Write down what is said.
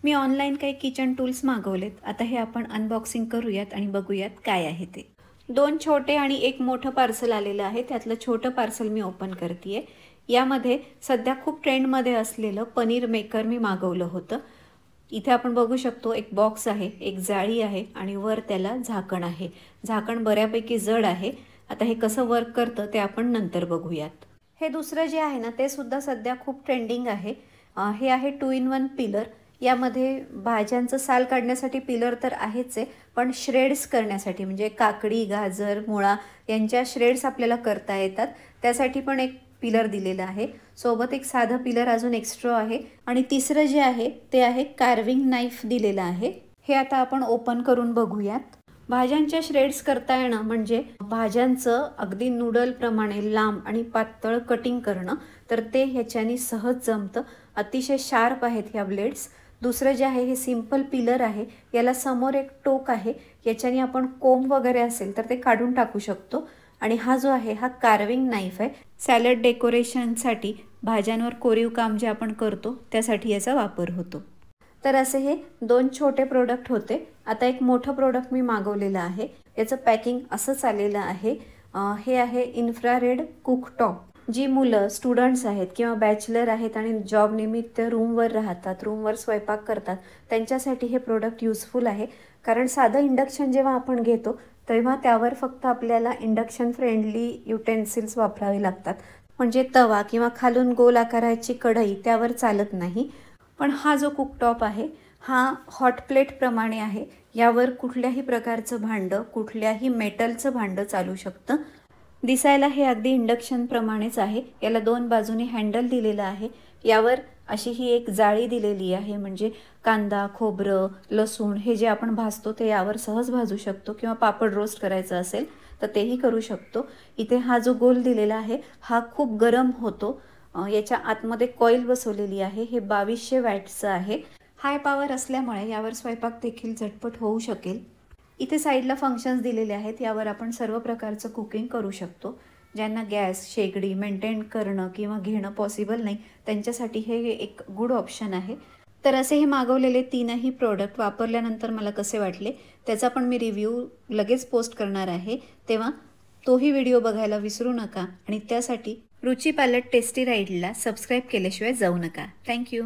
मी online काही kitchen tools मागवलेत. आता हे आपण अनबॉक्सिंग करूयात आणि बघूयात काय आहे ते. 2 छोटे आणि 1 मोठं पार्सल आलेलं आहे. त्यातलं छोटं पार्सल मी ओपन करतेय. यामध्ये सध्या खूप ट्रेंडमध्ये असलेलं पनीर मेकर मी मागवलं होतं. इथे आपण बघू शकतो एक बॉक्स आहे, एक जाळी आहे आणि वर त्याला झाकण आहे. झाकण बऱ्यापैकी जड आहे. आता हे कसं वर्क करतं ते आपण नंतर बघूयात. हे दुसरं जे आहे ना ते सुद्धा सध्या खूप ट्रेंडिंग आहे. हे आहे 2 in 1 पिलर. यामध्ये भाज्यांचं साल काढण्यासाठी पिलर तर आहेच आहे, पण श्रेड्स करण्यासाठी म्हणजे काकडी, गाजर, मुळा यांच्या श्रेड्स आपल्याला करता येतात. त्यासाठी पण एक पिलर दिलेला आहे. सोबत एक साधं पिलर अजून एक्स्ट्रा आहे आणि तिसरं जे आहे ते आहे कार्विंग नाईफ दिलेलं आहे. हे आता आपण ओपन करून बघूयात. भाज्यांच्या श्रेड्स करता येणं म्हणजे भाज्यांचं अगदी नूडल प्रमाणे लांब आणि पातळ कटिंग करणं, तर ते ह्याच्यानी सहज जमतं. अतिशय शार्प आहेत ह्या ब्लेड्स. दुसरं जे आहे हे सिंपल पिलर आहे. याला समोर एक टोक आहे. याच्याने आपण कोंब वगैरे असेल तर ते काढून टाकू शकतो. आणि हा जो आहे हा कार्विंग नाईफ आहे. सॅलड डेकोरेशनसाठी भाज्यांवर कोरीव काम जे आपण करतो त्यासाठी याचा वापर होतो. तर असे हे 2 छोटे प्रोडक्ट होते. आता एक मोठं प्रोडक्ट मी मागवलेलं आहे. याचं पॅकिंग असंच आलेलं आहे. हे आहे इन्फ्रारेड कुकटॉप. जी मुलं स्टुडंट्स आहेत किंवा बॅचलर आहेत आणि जॉब निमित्त रूमवर राहतात, रूमवर स्वयंपाक करतात, त्यांच्यासाठी हे प्रोडक्ट युजफुल आहे. कारण साधं इंडक्शन जेव्हा आपण घेतो तेव्हा त्यावर फक्त आपल्याला इंडक्शन फ्रेंडली युटेन्सिल्स वापरावे लागतात. म्हणजे तवा किंवा खालून गोल आकाराची कढई त्यावर चालत नाही. पण हा जो कुकटॉप आहे हा हॉट प्लेट प्रमाणे आहे. यावर कुठल्याही प्रकारचं भांडं, कुठल्याही मेटलचं भांडं चालू शकतं. दिसायला हे अगदी इंडक्शन प्रमाणेच आहे. याला 2 बाजूनी हँडल दिलेलं आहे. यावर अशी ही एक जाळी दिलेली आहे, म्हणजे कांदा, खोबरं, लसूण हे जे आपण भाजतो ते यावर सहज भाजू शकतो किंवा पापड रोस्ट करायचं असेल तर तेही करू शकतो. इथे हा जो गोल दिलेला आहे हा खूप गरम होतो. याच्या आतमध्ये कॉईल बसवलेली आहे. हे 2200 वॅटचं आहे. हाय पॉवर असल्यामुळे यावर स्वयंपाक देखील झटपट होऊ शकेल. इथे साईडला फंक्शन्स दिलेले आहेत. यावर आपण सर्व प्रकारचं कुकिंग करू शकतो. ज्यांना गॅस, शेगडी मेंटेन करणं किंवा घेणं पॉसिबल नाही त्यांच्यासाठी हे एक गुड ऑप्शन आहे. तर असे हे मागवलेले 3ही प्रोडक्ट वापरल्यानंतर मला कसे वाटले त्याचा पण मी रिव्ह्यू लगेच पोस्ट करणार आहे. तेव्हा तोही व्हिडिओ बघायला विसरू नका आणि त्यासाठी रुची पॅलेट टेस्टी राईडला सबस्क्राईब केल्याशिवाय जाऊ नका. थँक्यू.